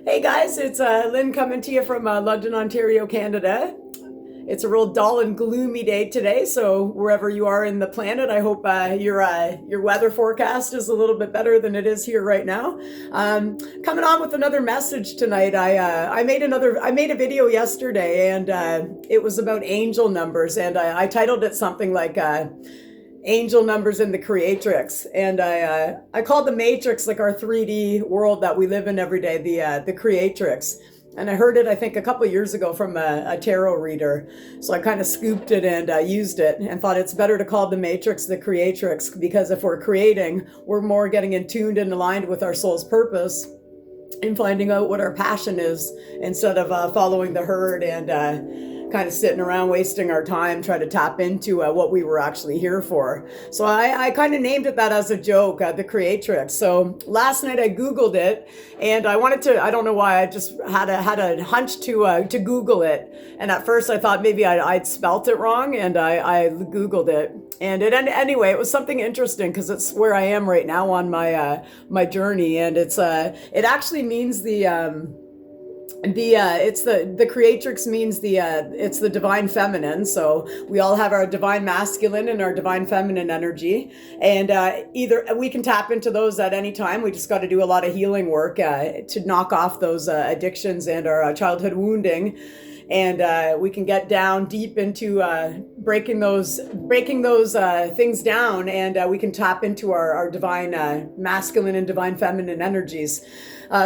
Hey guys, it's Lynn coming to you from London, Ontario, Canada. It's a real dull and gloomy day today, so wherever you are in the planet, I hope your weather forecast is a little bit better than it is here right now. Coming on with another message tonight. I made a video yesterday, and it was about angel numbers, and I titled it something like angel numbers in the Creatrix, and I called the Matrix, like our 3D world that we live in every day, the Creatrix. And I heard it, I think, a couple years ago from a tarot reader. So I kind of scooped it and used it and thought it's better to call the Matrix the Creatrix, because if we're creating, we're more getting in tuned and aligned with our soul's purpose and finding out what our passion is, instead of following the herd and kind of sitting around wasting our time trying to tap into what we were actually here for. So I kind of named it that as a joke, the Creatrix. So last night I Googled it, and I wanted to, I don't know why, I just had a hunch to Google it. And at first I thought maybe I'd spelt it wrong, and I Googled it. And anyway, it was something interesting, because it's where I am right now on my journey, and it actually means the Creatrix means it's the divine feminine. So we all have our divine masculine and our divine feminine energy, and either we can tap into those at any time. We just got to do a lot of healing work to knock off those addictions and our childhood wounding. And we can get down deep into breaking those things down, and we can tap into our divine masculine and divine feminine energies.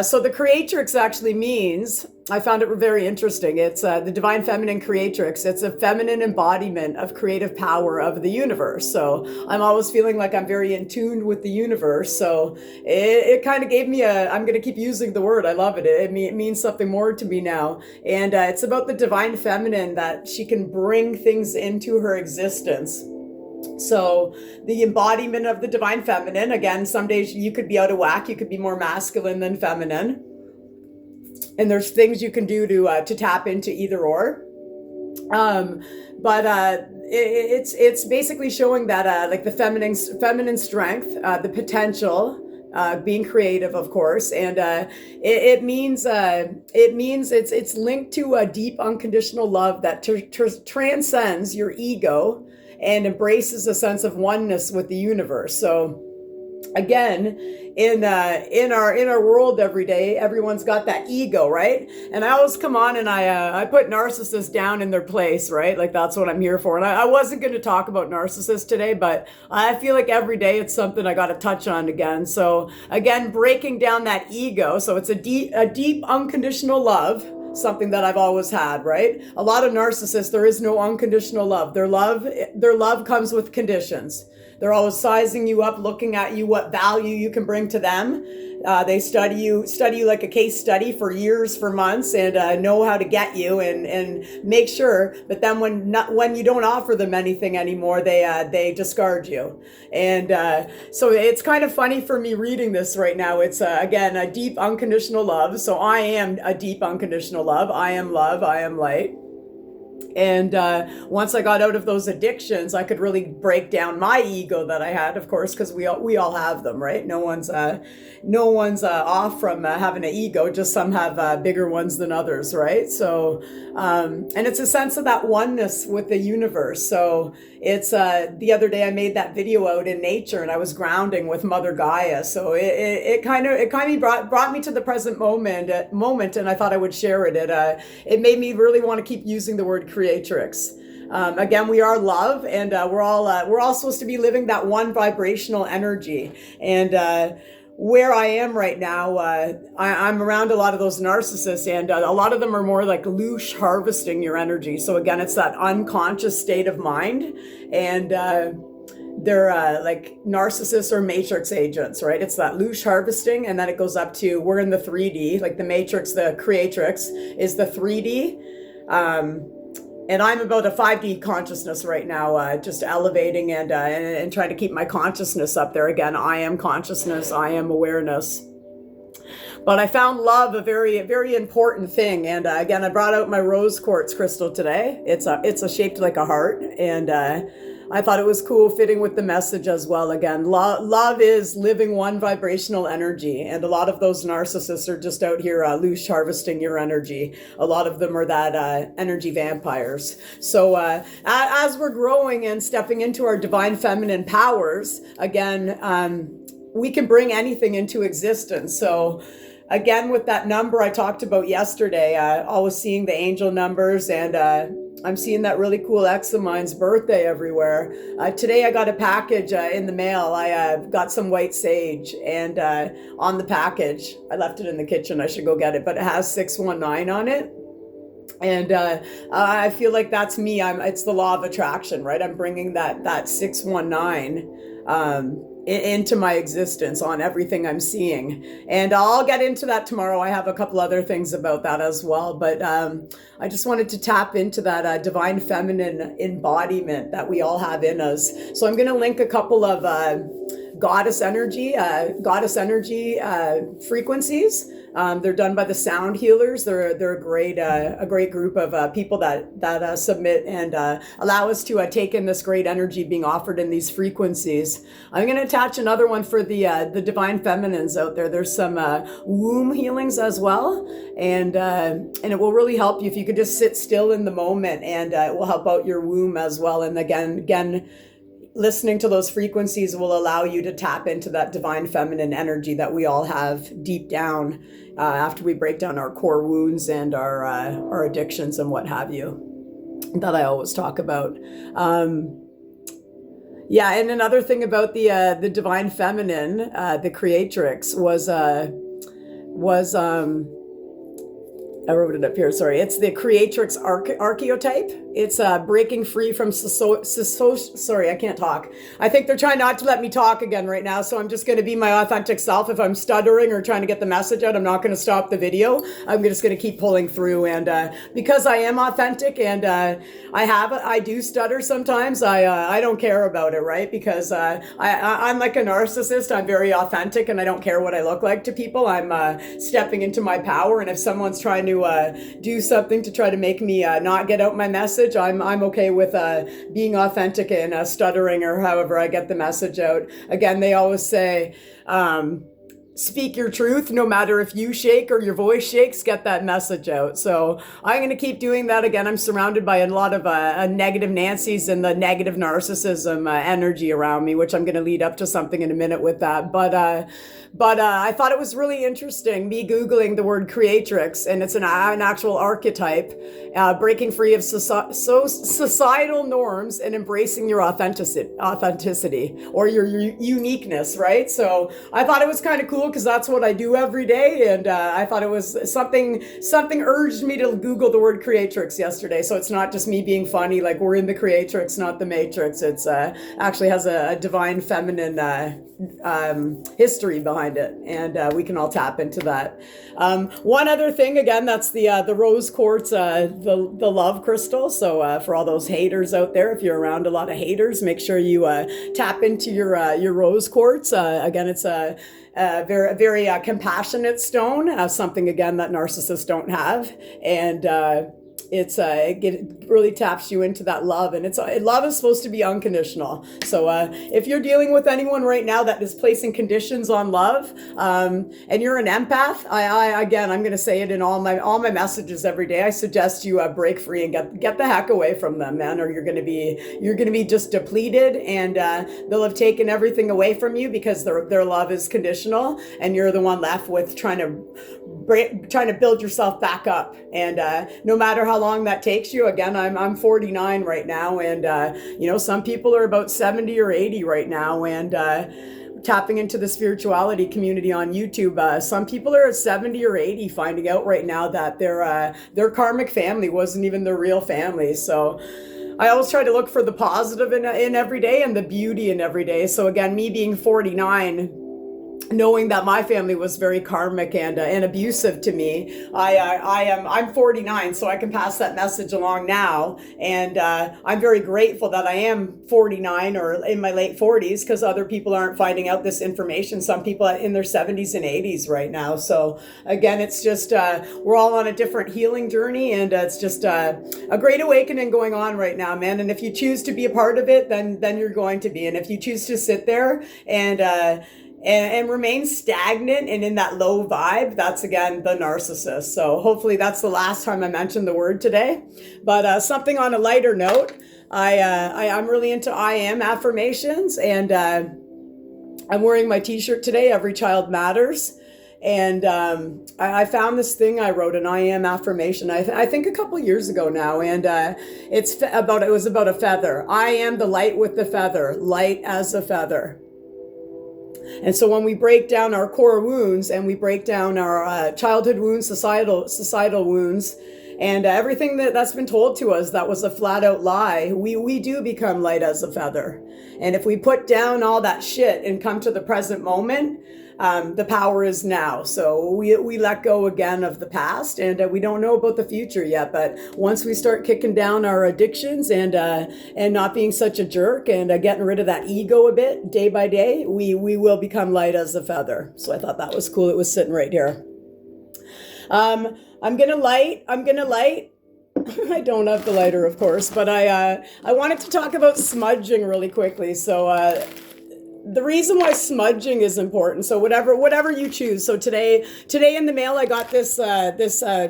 So the Creatrix actually means, I found it very interesting, it's the divine feminine Creatrix. It's a feminine embodiment of creative power of the universe. So I'm always feeling like I'm very in tune with the universe. So it kind of gave me I'm going to keep using the word. I love it. It means something more to me now. And it's about the divine feminine, that she can bring things into her existence. So the embodiment of the divine feminine, again, some days you could be out of whack, you could be more masculine than feminine. And there's things you can do to tap into either or. But it's basically showing that like the feminine strength, the potential, being creative, of course, and it means it's linked to a deep unconditional love that transcends your ego and embraces a sense of oneness with the universe. So again, in our world every day, everyone's got that ego, right? And I always come on and I put narcissists down in their place, right? Like, that's what I'm here for. And I wasn't going to talk about narcissists today, but I feel like every day it's something I got to touch on again. So again, breaking down that ego. So it's a deep unconditional love, something that I've always had, right? A lot of narcissists, there is no unconditional love. Their love comes with conditions. They're always sizing you up, looking at you, what value you can bring to them. They study you like a case study for years, for months, and know how to get you and make sure. But then when you don't offer them anything anymore, they discard you. And so it's kind of funny for me reading this right now. It's again a deep unconditional love. So I am a deep unconditional love. I am love. I am light. And once I got out of those addictions, I could really break down my ego that I had, of course, because we all have them, right? No one's off from having an ego. Just some have bigger ones than others, right? So, and it's a sense of that oneness with the universe. So it's the other day I made that video out in nature, and I was grounding with Mother Gaia. So it kind of brought me to the present moment, and I thought I would share it. It made me really want to keep using the word Creatrix. Again, we are love, and we're all supposed to be living that one vibrational energy. And where I am right now, I'm around a lot of those narcissists, and a lot of them are more like loose harvesting your energy. So again, it's that unconscious state of mind, and they're like narcissists or matrix agents, right? It's that loose harvesting, and then it goes up to, we're in the 3D, like the Matrix, the Creatrix is the 3D. And I'm about a 5D consciousness right now, just elevating and trying to keep my consciousness up there. Again, I am consciousness, I am awareness. But I found love a very important thing. And again, I brought out my rose quartz crystal today. It's a shaped like a heart, and I thought it was cool fitting with the message as well. Again, love is living one vibrational energy, and a lot of those narcissists are just out here loose harvesting your energy. A lot of them are that energy vampires. So as we're growing and stepping into our divine feminine powers, again, we can bring anything into existence. So again, with that number I talked about yesterday, I was seeing the angel numbers, and I'm seeing that really cool ex of mine's birthday everywhere. Today I got a package in the mail. I got some white sage, and on the package, I left it in the kitchen. I should go get it, but it has 619 on it. And I feel like that's me. It's the law of attraction, right? I'm bringing that 619 into my existence on everything I'm seeing. And I'll get into that tomorrow. I have a couple other things about that as well. But I just wanted to tap into that divine feminine embodiment that we all have in us. So I'm going to link a couple of goddess energy frequencies. They're done by the sound healers. They're a great group of people that submit and allow us to take in this great energy being offered in these frequencies. I'm going to attach another one for the divine feminines out there. There's some womb healings as well, and it will really help you if you could just sit still in the moment, and it will help out your womb as well. And again. Listening to those frequencies will allow you to tap into that divine feminine energy that we all have deep down after we break down our core wounds and our addictions and what have you, that I always talk about. Yeah, and another thing about the divine feminine, the creatrix, was I wrote it up here, sorry. It's the creatrix archetype. It's breaking free from sorry, I can't talk. I think they're trying not to let me talk again right now, so I'm just going to be my authentic self. If I'm stuttering or trying to get the message out, I'm not going to stop the video. I'm just going to keep pulling through. And because I am authentic, and I do stutter sometimes, I don't care about it, right? Because I'm like a narcissist. I'm very authentic, and I don't care what I look like to people. I'm stepping into my power, and if someone's trying to do something to try to make me not get out my message, I'm okay with being authentic and stuttering, or however I get the message out. Again, they always say, speak your truth, no matter if you shake or your voice shakes, get that message out. So I'm going to keep doing that. Again, I'm surrounded by a lot of negative Nancy's and the negative narcissism energy around me, which I'm going to lead up to something in a minute with that. But I thought it was really interesting, me Googling the word creatrix, and it's an actual archetype, breaking free of societal norms and embracing your authenticity or your uniqueness, right? So I thought it was kind of cool, because that's what I do every day, and I thought it was something urged me to Google the word creatrix yesterday. So it's not just me being funny, like we're in the creatrix, not the matrix. It's actually has a divine feminine history behind it, and we can all tap into that. One other thing, again, that's the rose quartz, the love crystal. So for all those haters out there, if you're around a lot of haters, make sure you tap into your rose quartz. Again, it's a very compassionate stone, something again that narcissists don't have, and it really taps you into that love, and love is supposed to be unconditional. So if you're dealing with anyone right now that is placing conditions on love, and you're an empath, I'm going to say it in all my messages every day. I suggest you break free and get the heck away from them, man, or you're going to be just depleted, and they'll have taken everything away from you because their love is conditional, and you're the one left with trying to build yourself back up. And no matter how long that takes you, again, I'm 49 right now, and some people are about 70 or 80 right now, and tapping into the spirituality community on YouTube, some people are at 70 or 80 finding out right now that their karmic family wasn't even their real family. So I always try to look for the positive in every day and the beauty in every day. So again, me being 49, knowing that my family was very karmic and abusive to me. I'm 49, so I can pass that message along now. And I'm very grateful that I am 49 or in my late 40s, because other people aren't finding out this information. Some people are in their 70s and 80s right now. So again, it's just we're all on a different healing journey, and it's just a great awakening going on right now, man. And if you choose to be a part of it, then you're going to be. And if you choose to sit there and remain stagnant and in that low vibe, that's again the narcissist. So hopefully that's the last time I mentioned the word today. But something on a lighter note, I'm really into I am affirmations, and I'm wearing my t-shirt today, Every Child Matters. And I found this thing I wrote, an I am affirmation, I think a couple years ago now, and it was about a feather. I am the light with the feather, light as a feather. And so when we break down our core wounds, and we break down our childhood wounds, societal wounds, and everything that's been told to us that was a flat out lie, we do become light as a feather. And if we put down all that shit and come to the present moment, the power is now. So we let go again of the past, and we don't know about the future yet. But once we start kicking down our addictions and not being such a jerk, and getting rid of that ego a bit day by day, we will become light as a feather. So I thought that was cool. It was sitting right here. I'm gonna light. I don't have the lighter, of course, but I wanted to talk about smudging really quickly. So the reason why smudging is important. So whatever you choose. So today in the mail, I got this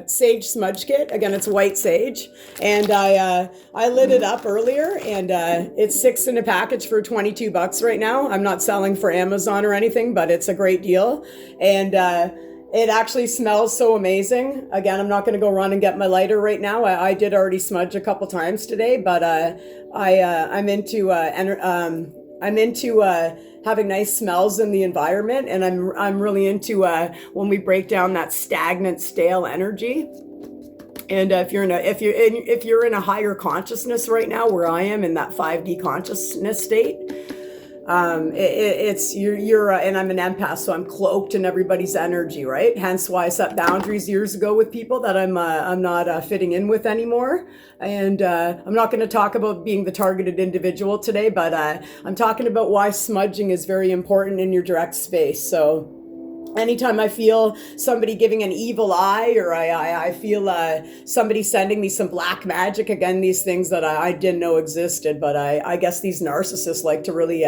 sage smudge kit. Again, it's white sage, and I lit it up earlier, and it's 6 in a package for $22 right now. I'm not selling for Amazon or anything, but it's a great deal, and it actually smells so amazing. Again, I'm not going to go run and get my lighter right now. I did already smudge a couple times today, but I'm into having nice smells in the environment, and I'm really into when we break down that stagnant, stale energy. And if you're in a higher consciousness right now, where I am in that 5D consciousness state, you're and I'm an empath, so I'm cloaked in everybody's energy, right? Hence why I set boundaries years ago with people that I'm not fitting in with anymore. And I'm not going to talk about being the targeted individual today, but I'm talking about why smudging is very important in your direct space. So anytime I feel somebody giving an evil eye, or I feel somebody sending me some black magic, again, these things that I didn't know existed, but I guess these narcissists like to really,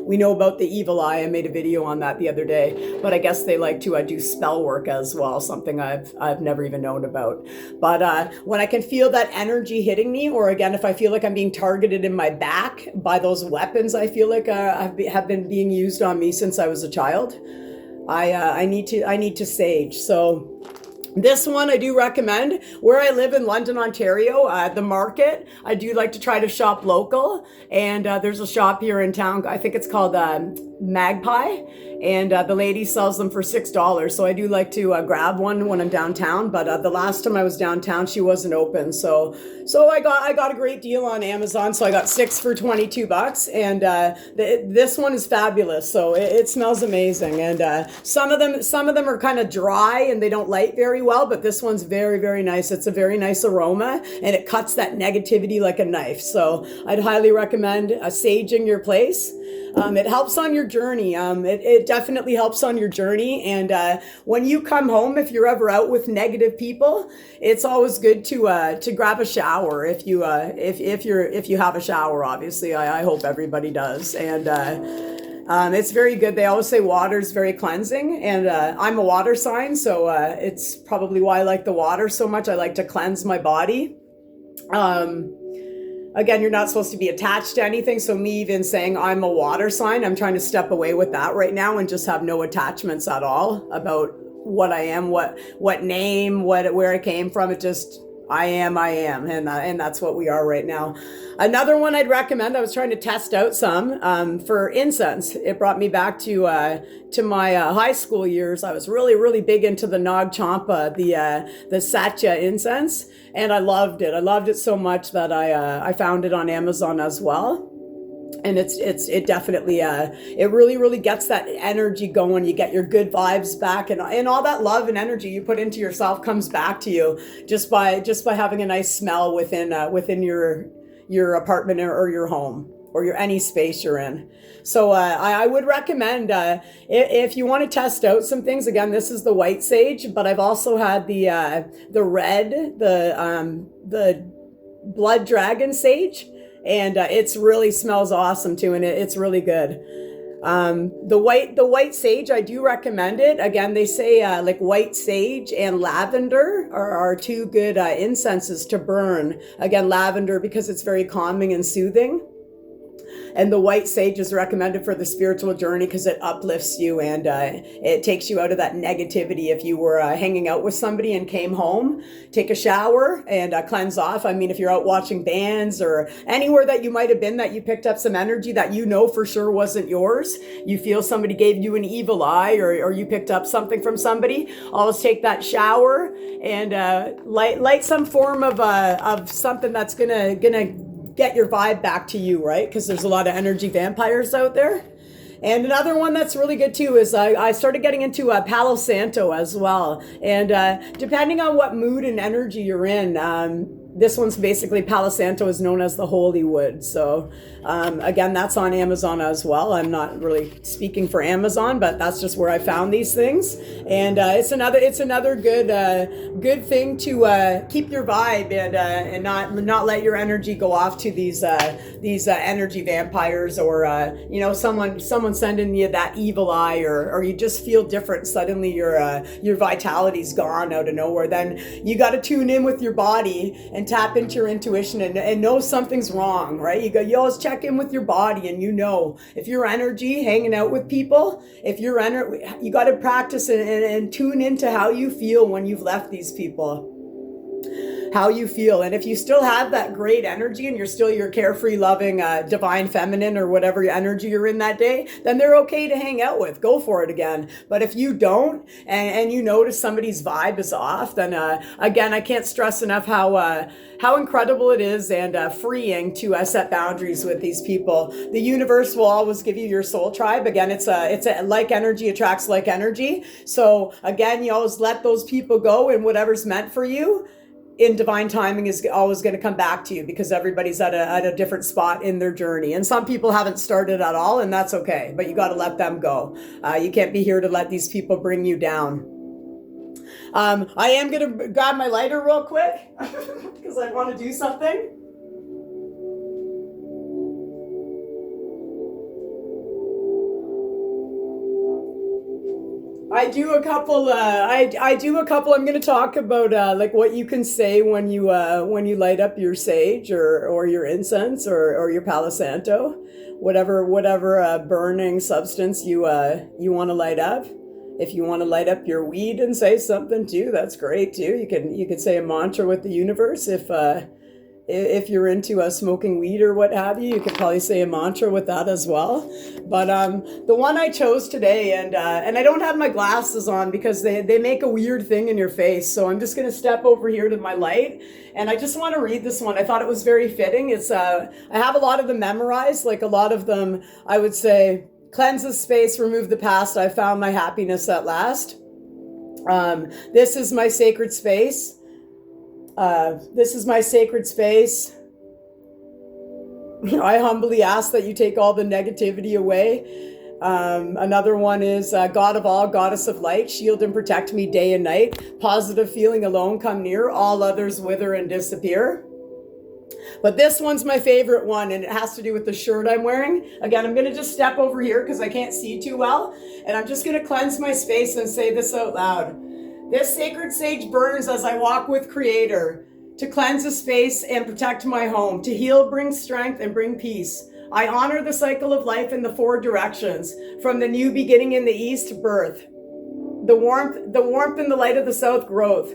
we know about the evil eye. I made a video on that the other day, but I guess they like to do spell work as well, something I've never even known about. But when I can feel that energy hitting me, or again, if I feel like I'm being targeted in my back by those weapons I feel like have been being used on me since I was a child, I need to sage. So this one I do recommend. Where I live in London, Ontario, the market, I do like to try to shop local. And there's a shop here in town, I think it's called Magpie. And the lady sells them for $6. So I do like to grab one when I'm downtown. But the last time I was downtown, she wasn't open. So I got a great deal on Amazon. So I got 6 for $22. And this one is fabulous. So it smells amazing. And some of them are kind of dry and they don't light very well. But this one's very, very nice. It's a very nice aroma, and it cuts that negativity like a knife. So I'd highly recommend saging your place. It helps on your journey. It definitely helps on your journey. And when you come home, if you're ever out with negative people, it's always good to grab a shower. If you have a shower, obviously, I hope everybody does. And it's very good. They always say water is very cleansing, and I'm a water sign, so it's probably why I like the water so much. I like to cleanse my body. Again, you're not supposed to be attached to anything. So me even saying I'm a water sign, I'm trying to step away with that right now and just have no attachments at all about what I am, what name, where I came from. It just, I am. And that's what we are right now. Another one I'd recommend, I was trying to test out some for incense. It brought me back to my high school years. I was really, really big into the Nag Champa, the Satya incense. And I loved it. I loved it so much that I found it on Amazon as well. And it definitely it really gets that energy going. You get your good vibes back, and all that love and energy you put into yourself comes back to you just by having a nice smell within your apartment or your home or your any space you're in. So I would recommend if you want to test out some things. Again, this is the white sage, but I've also had the red, the blood dragon sage. And it's really smells awesome too, and it's really good. The white sage, I do recommend it. Again, they say like white sage and lavender are two good incenses to burn. Again, lavender because it's very calming and soothing. And the white sage is recommended for the spiritual journey because it uplifts you and it takes you out of that negativity. If you were hanging out with somebody and came home, take a shower and cleanse off. I mean, if you're out watching bands or anywhere that you might have been that you picked up some energy that you know for sure wasn't yours, you feel somebody gave you an evil eye or you picked up something from somebody, always take that shower and light some form of something that's gonna get your vibe back to you, right? Because there's a lot of energy vampires out there. And another one that's really good too is I started getting into Palo Santo as well. And depending on what mood and energy you're in, this one's basically, Palo Santo is known as the holy wood. So again, that's on Amazon as well. I'm not really speaking for Amazon, but that's just where I found these things. And it's another good thing to keep your vibe and not let your energy go off to these energy vampires or someone sending you that evil eye or you just feel different. Suddenly your vitality's gone out of nowhere. Then you got to tune in with your body and tap into your intuition and know something's wrong, right? You always check in with your body, and if your energy hanging out with people, you got to practice and tune into how you feel when you've left these people. How you feel. And if you still have that great energy and you're still your carefree, loving, divine feminine or whatever energy you're in that day, then they're okay to hang out with. Go for it again. But if you don't and you notice somebody's vibe is off, then again, I can't stress enough how incredible it is and freeing to set boundaries with these people. The universe will always give you your soul tribe. Again, it's a like energy attracts like energy. So again, you always let those people go, and whatever's meant for you in divine timing is always going to come back to you, because everybody's at a different spot in their journey. And some people haven't started at all, and that's okay, but you got to let them go. You can't be here to let these people bring you down. I am going to grab my lighter real quick because I want to do something. I do a couple. I'm going to talk about like what you can say when you light up your sage or your incense or your Palo Santo, whatever burning substance you want to light up. If you want to light up your weed and say something too, that's great too. You can say a mantra with the universe. If you're into smoking weed or what have you, you could probably say a mantra with that as well. But the one I chose today, and I don't have my glasses on because they make a weird thing in your face. So I'm just going to step over here to my light, and I just want to read this one. I thought it was very fitting. It's I have a lot of them memorized. Like a lot of them, I would say, cleanse the space, remove the past. I found my happiness at last. This is my sacred space. This is my sacred space. I humbly ask that you take all the negativity away. Another one is God of all, goddess of light, shield and protect me day and night. Positive feeling alone come near, all others wither and disappear. But this one's my favorite one, and it has to do with the shirt I'm wearing. Again, I'm going to just step over here because I can't see too well, and I'm just going to cleanse my space and say this out loud. This sacred sage burns as I walk with Creator, to cleanse the space and protect my home, to heal, bring strength, and bring peace. I honor the cycle of life in the four directions, from the new beginning in the east, birth, the warmth and the light of the south, growth,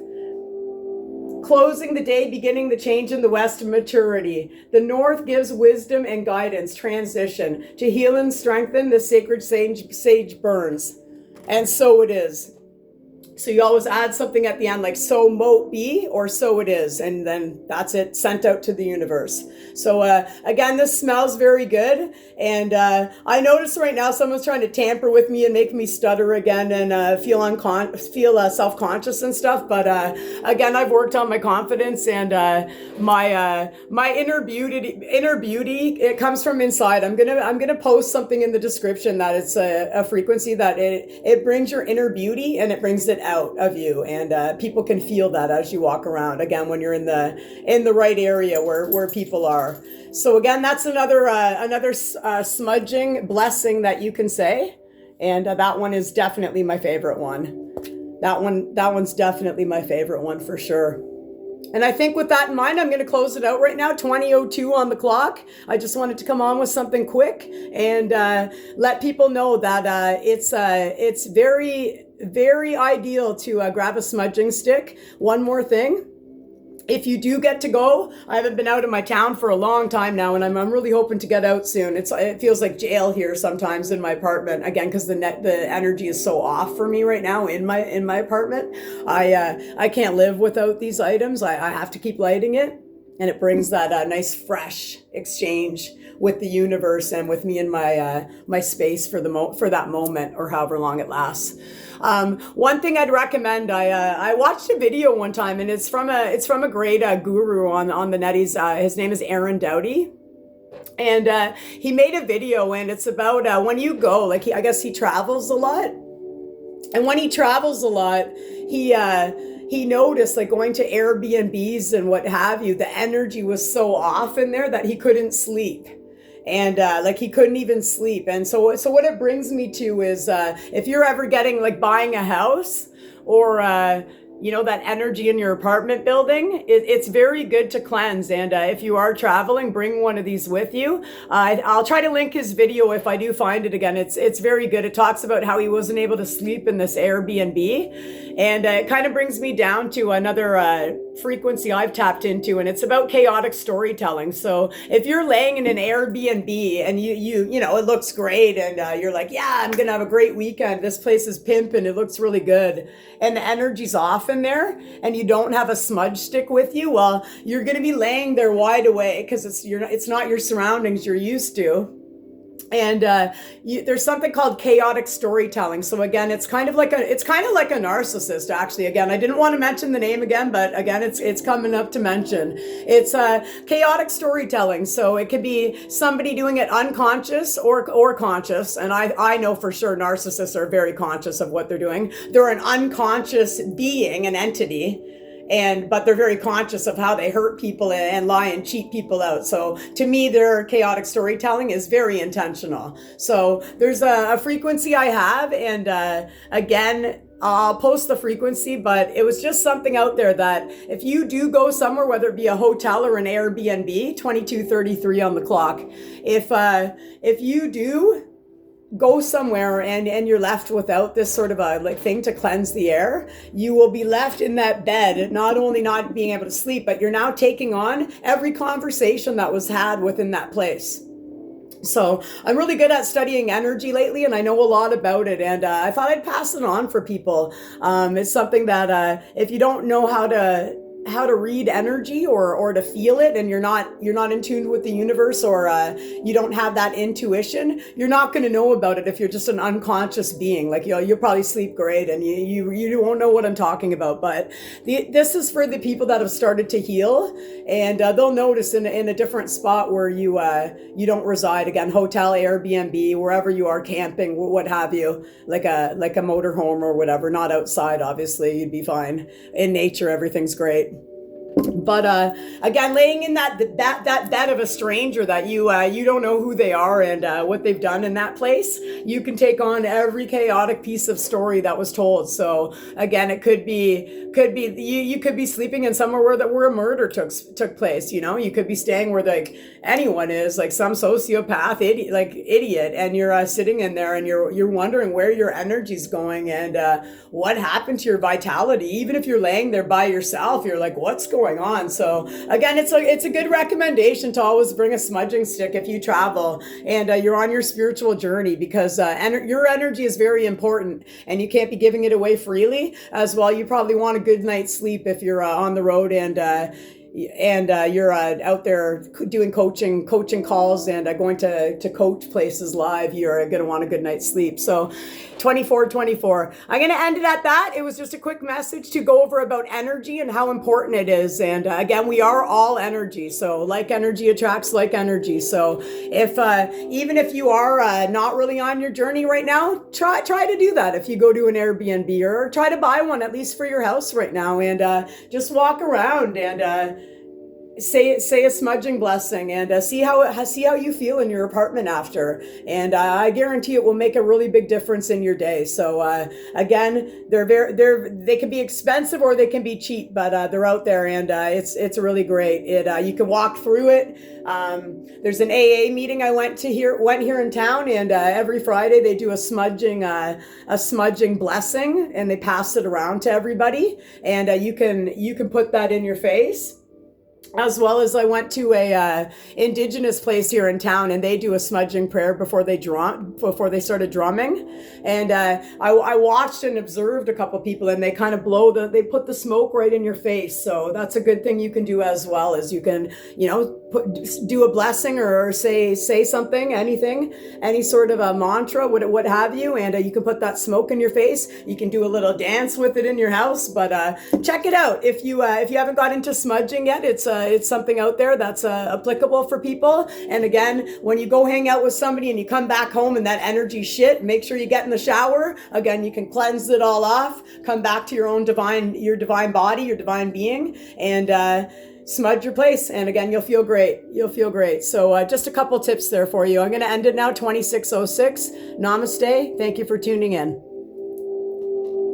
closing the day, beginning the change in the west, maturity. The north gives wisdom and guidance, transition. To heal and strengthen, the sacred sage burns. And so it is. So you always add something at the end, like so mote be, or so it is, and then that's it, sent out to the universe. So again, this smells very good, and I notice right now someone's trying to tamper with me and make me stutter again and feel self-conscious and stuff. But again, I've worked on my confidence and my inner beauty. It comes from inside. I'm gonna post something in the description that it's a frequency that it brings your inner beauty and it brings it out of you, and people can feel that as you walk around, again, when you're in the right area where people are. So again, that's another smudging blessing that you can say, and that one is definitely my favorite one. That one's definitely my favorite one for sure. And I think with that in mind, I'm going to close it out right now. 20:02 on the clock. I just wanted to come on with something quick and let people know that it's very, very ideal to grab a smudging stick. One more thing. If you do get to go, I haven't been out of my town for a long time now, and I'm really hoping to get out soon. It feels like jail here sometimes in my apartment, again, because the energy is so off for me right now in my apartment. I can't live without these items. I have to keep lighting it, and it brings that nice fresh exchange with the universe and with me in my space for that moment or however long it lasts. One thing I'd recommend, I watched a video one time, and it's from a great guru on the netties. His name is Aaron Doughty. And he made a video, and it's about when you go, like I guess he travels a lot. And when he travels a lot, he noticed, like, going to Airbnbs and what have you, the energy was so off in there that he couldn't sleep. And like he couldn't even sleep. And so what it brings me to is if you're ever buying a house or that energy in your apartment building, it's very good to cleanse. And if you are traveling, bring one of these with you. I'll try to link his video if I do find it again. It's very good. It talks about how he wasn't able to sleep in this Airbnb. And it kind of brings me down to another frequency I've tapped into, and it's about chaotic storytelling. So if you're laying in an Airbnb and you it looks great, and you're like, yeah, I'm gonna have a great weekend, this place is pimping, it looks really good, and the energy's off in there, and you don't have a smudge stick with you, well, you're gonna be laying there wide awake because it's not your surroundings you're used to. And there's something called chaotic storytelling. So again, it's kind of like a narcissist, actually. Again, I didn't want to mention the name again, but again, it's coming up to mention. It's chaotic storytelling. So it could be somebody doing it unconscious or conscious. And I know for sure narcissists are very conscious of what they're doing. They're an unconscious being, an entity. But they're very conscious of how they hurt people and lie and cheat people out. So to me, their chaotic storytelling is very intentional. So there's a frequency I have, and again, I'll post the frequency, but it was just something out there that if you do go somewhere, whether it be a hotel or an Airbnb, 22:33 on the clock, if you do go somewhere and you're left without this sort of a thing to cleanse the air, you will be left in that bed, not only not being able to sleep, but you're now taking on every conversation that was had within that place. So I'm really good at studying energy lately, and I know a lot about it, and I thought I'd pass it on for people. It's something that if you don't know how to read energy or to feel it, and you're not in tune with the universe, or you don't have that intuition, you're not going to know about it if you're just an unconscious being. You'll probably sleep great and you won't know what I'm talking about. But this is for the people that have started to heal, and they'll notice in a different spot where you don't reside. Again, hotel, Airbnb, wherever you are, camping, what have you, like a motorhome or whatever. Not outside, obviously, you'd be fine. In nature, everything's great. But again, laying in that bed of a stranger that you don't know who they are and what they've done in that place, you can take on every chaotic piece of story that was told. So again, it could be you could be sleeping in somewhere where a murder took place. You could be staying where anyone is, some sociopath idiot, and you're sitting in there and you're wondering where your energy's going and what happened to your vitality. Even if you're laying there by yourself, you're like, what's going going on. So again, it's a good recommendation to always bring a smudging stick if you travel and you're on your spiritual journey, because your energy is very important and you can't be giving it away freely. As well, you probably want a good night's sleep if you're on the road and you're out there doing coaching calls and going to coach places live. You're going to want a good night's sleep. So 24. I'm going to end it at that. It was just a quick message to go over about energy and how important it is. And again, we are all energy. So like energy attracts like energy. So if even if you are not really on your journey right now, try to do that. If you go to an Airbnb or try to buy one, at least for your house right now, and just walk around and say a smudging blessing and see how you feel in your apartment after, and I guarantee it will make a really big difference in your day. So again, they can be expensive or they can be cheap, but they're out there, and it's really great. You can walk through it. There's an AA meeting I went here in town, and every Friday they do a smudging blessing, and they pass it around to everybody, and you can put that in your face. As well as I went to a indigenous place here in town, and they do a smudging prayer before they started drumming. And I watched and observed a couple people, and they kind of they put the smoke right in your face. So that's a good thing you can do, as well as you can, do a blessing or say something, anything, any sort of a mantra, what have you, and you can put that smoke in your face. You can do a little dance with it in your house, but check it out if you haven't got into smudging yet. It's something out there that's applicable for people. And again, when you go hang out with somebody and you come back home and that energy shit, make sure you get in the shower. Again, you can cleanse it all off, come back to your divine body, your divine being, and smudge your place. And again, you'll feel great. So just a couple tips there for you. I'm going to end it now. 2606. Namaste. Thank you for tuning in.